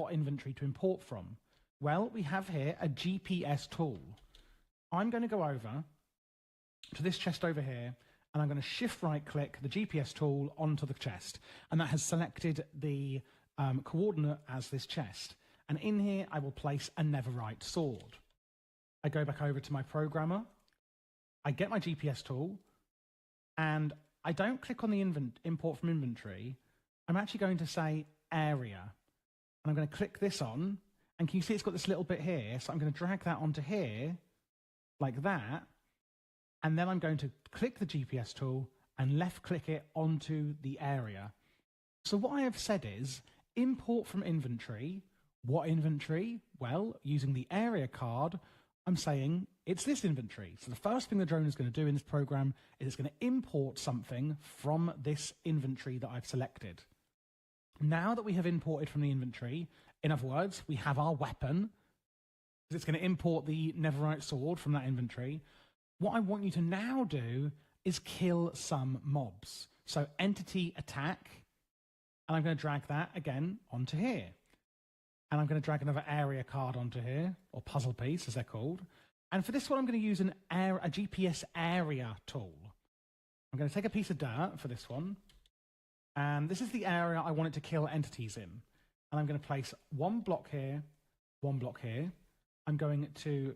what inventory to import from. Well, we have here a GPS tool. I'm going to go over to this chest over here, and I'm going to shift right click the GPS tool onto the chest, and that has selected the coordinate as this chest. And in here, I will place a netherite sword. I go back over to my programmer, I get my GPS tool, and I don't click on the import from inventory. I'm actually going to say area, and I'm going to click this on, and can you see it's got this little bit here? So I'm going to drag that onto here, like that, and then I'm going to click the GPS tool and left click it onto the area. So what I have said is import from inventory. What inventory? Well, using the area card, I'm saying it's this inventory. So the first thing the drone is going to do in this program is it's going to import something from this inventory that I've selected. Now that we have imported from the inventory, in other words, we have our weapon, it's going to import the netherite sword from that inventory. What I want you to now do is kill some mobs. So entity attack, and I'm going to drag that again onto here. And I'm going to drag another area card onto here, or puzzle piece as they're called. And for this one, I'm going to use a GPS area tool. I'm going to take a piece of dirt for this one. And this is the area I want it to kill entities in. And I'm going to place one block here, one block here. I'm going to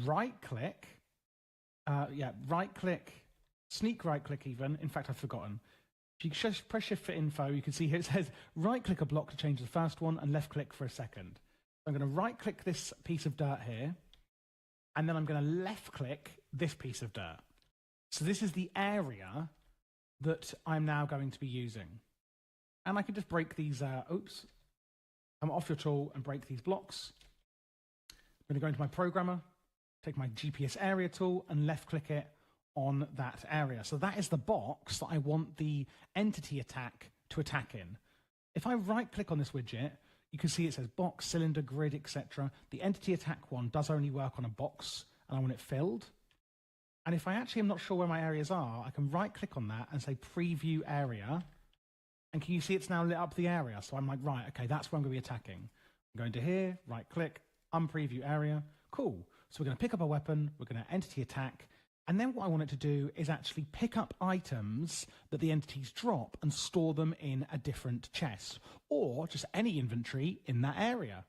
right-click, right-click, sneak right-click even. In fact, I've forgotten. If you press shift for info, you can see here it says right-click a block to change the first one and left-click for a second. So I'm going to right-click this piece of dirt here, and then I'm going to left-click this piece of dirt. So this is the area that I'm now going to be using. And I can just break these, come off your tool and break these blocks. I'm going to go into my programmer, take my GPS area tool and left-click it on that area. So that is the box that I want the entity attack to attack in. If I right-click on this widget, you can see it says box, cylinder, grid, etc. The entity attack one does only work on a box, and I want it filled. And if I actually am not sure where my areas are, I can right-click on that and say preview area. And can you see it's now lit up the area? So I'm like, right, okay, that's where I'm going to be attacking. I'm going to here, right-click, unpreview area. Cool. So we're going to pick up a weapon, we're going to entity attack, and then what I want it to do is actually pick up items that the entities drop and store them in a different chest, or just any inventory in that area.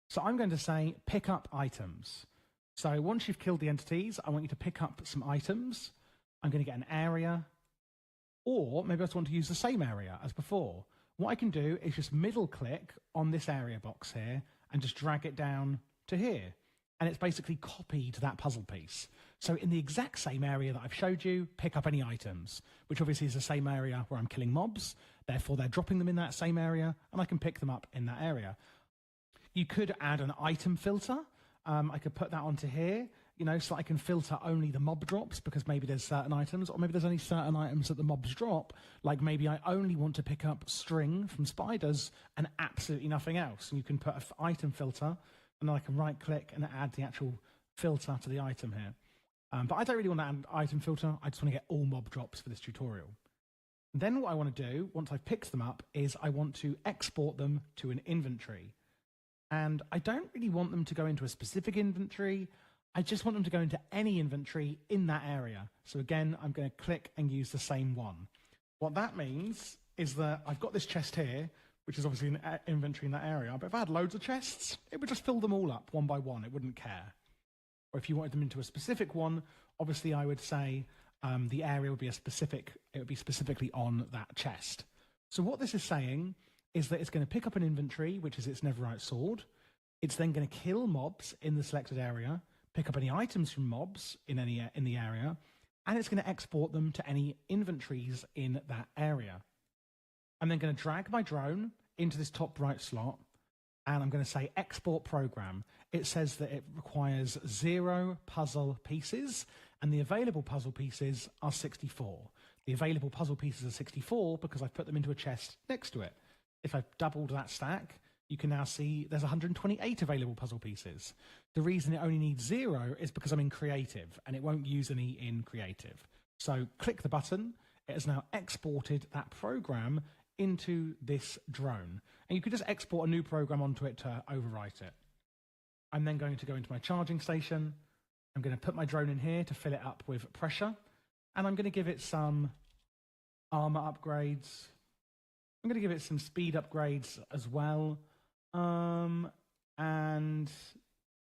So I'm going to say pick up items. So once you've killed the entities, I want you to pick up some items. I'm going to get an area, or maybe I just want to use the same area as before. What I can do is just middle click on this area box here and just drag it down to here. And it's basically copied that puzzle piece. So in the exact same area that I've showed you, pick up any items, which obviously is the same area where I'm killing mobs. Therefore, they're dropping them in that same area, and I can pick them up in that area. You could add an item filter. I could put that onto here, so I can filter only the mob drops because maybe there's certain items, or maybe there's only certain items that the mobs drop. Like maybe I only want to pick up string from spiders and absolutely nothing else. And you can put an item filter, and then I can right click and add the actual filter to the item here. But I don't really want to add an item filter. I just want to get all mob drops for this tutorial. Then what I want to do, once I've picked them up, is I want to export them to an inventory. And I don't really want them to go into a specific inventory. I just want them to go into any inventory in that area. So again, I'm going to click and use the same one. What that means is that I've got this chest here, which is obviously an inventory in that area. But if I had loads of chests, it would just fill them all up one by one. It wouldn't care. Or if you wanted them into a specific one, obviously I would say the area would be specifically on that chest. So what this is saying is that it's going to pick up an inventory, which is its netherite sword. It's then going to kill mobs in the selected area, pick up any items from mobs in the area, and it's going to export them to any inventories in that area. I'm then going to drag my drone into this top right slot, and I'm going to say export program. It says that it requires 0 puzzle pieces, and the available puzzle pieces are 64. The available puzzle pieces are 64 because I've put them into a chest next to it. If I've doubled that stack, you can now see there's 128 available puzzle pieces. The reason it only needs 0 is because I'm in creative, and it won't use any in creative. So click the button. It has now exported that program into this drone. And you could just export a new program onto it to overwrite it. I'm then going to go into my charging station. I'm going to put my drone in here to fill it up with pressure. And I'm going to give it some armor upgrades. I'm going to give it some speed upgrades as well. And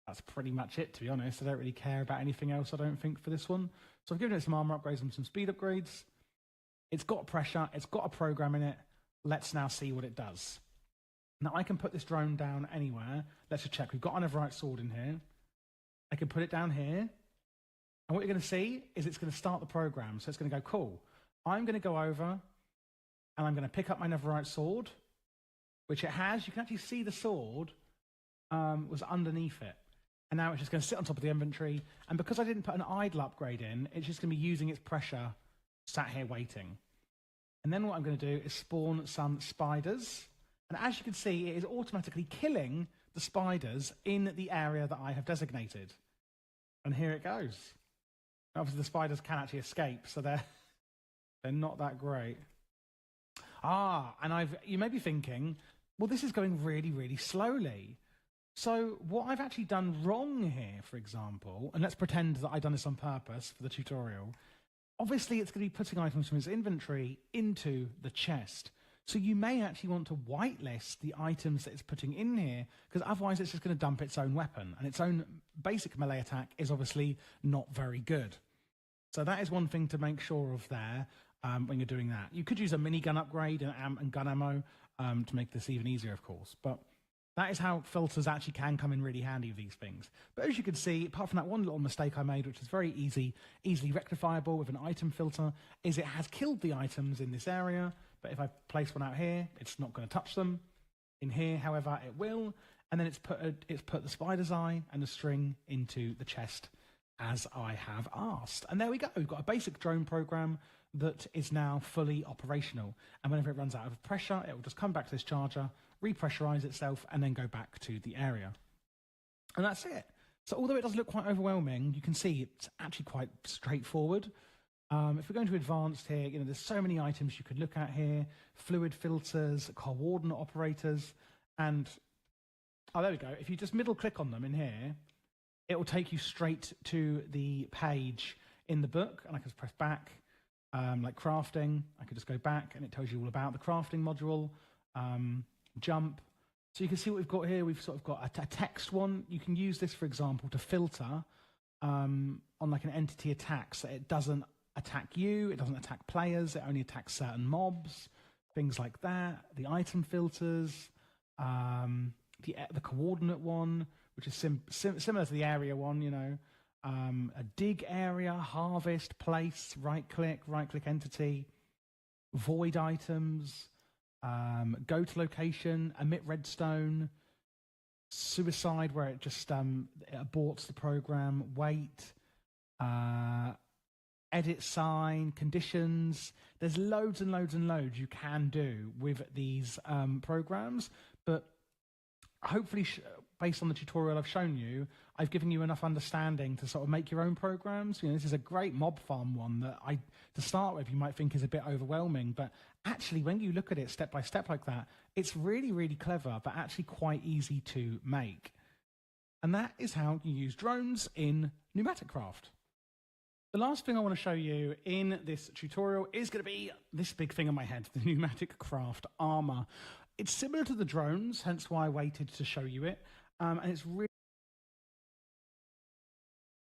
that's pretty much it, to be honest. I don't really care about anything else, I don't think, for this one. So I've given it some armor upgrades and some speed upgrades. It's got pressure. It's got a program in it. Let's now see what it does. Now, I can put this drone down anywhere. Let's just check. We've got an overwrite sword in here. I can put it down here. And what you're going to see is it's going to start the program. So it's going to go, cool. I'm going to go over and I'm going to pick up my Neverite sword, which it has. You can actually see the sword was underneath it. And now it's just going to sit on top of the inventory. And because I didn't put an idle upgrade in, it's just going to be using its pressure, sat here waiting. And then what I'm going to do is spawn some spiders. And as you can see, it is automatically killing the spiders in the area that I have designated. And here it goes. Obviously, the spiders can actually escape, so they're not that great. And you may be thinking, well, this is going really, really slowly. So what I've actually done wrong here, for example, and let's pretend that I've done this on purpose for the tutorial. Obviously, it's going to be putting items from its inventory into the chest. So you may actually want to whitelist the items that it's putting in here, because otherwise it's just going to dump its own weapon. And its own basic melee attack is obviously not very good. So that is one thing to make sure of there when you're doing that. You could use a minigun upgrade and gun ammo to make this even easier, of course. But that is how filters actually can come in really handy with these things. But as you can see, apart from that one little mistake I made, which is very easily rectifiable with an item filter, is it has killed the items in this area. But if I place one out here, it's not going to touch them. In here, however, it will. And then it's put the spider's eye and the string into the chest as I have asked. And there we go. We've got a basic drone program that is now fully operational. And whenever it runs out of pressure, it will just come back to this charger, repressurize itself, and then go back to the area. And that's it. So although it does look quite overwhelming, you can see it's actually quite straightforward. If we're going to advanced here, there's so many items you could look at here. Fluid filters, coordinate operators, and there we go. If you just middle click on them in here, it will take you straight to the page in the book, and I can just press back, like crafting. I could just go back, and it tells you all about the crafting module, jump. So you can see what we've got here. We've sort of got a text one. You can use this, for example, to filter on like an entity attack, so it doesn't attack you, it doesn't attack players, it only attacks certain mobs, things like that. The item filters, the coordinate one, which is similar to the area one, a dig area, harvest, place, right click entity, void items, go to location, emit redstone, suicide, where it just it aborts the program, wait, edit sign, conditions. There's loads and loads and loads you can do with these programs, but hopefully based on the tutorial I've shown you, I've given you enough understanding to sort of make your own programs. This is a great mob farm one that to start with, you might think is a bit overwhelming, but actually when you look at it step by step like that, it's really, really clever, but actually quite easy to make. And that is how you use drones in Pneumaticraft. The last thing I want to show you in this tutorial is going to be this big thing on my head, the Pneumaticraft armor. It's similar to the drones, hence why I waited to show you it. And it's really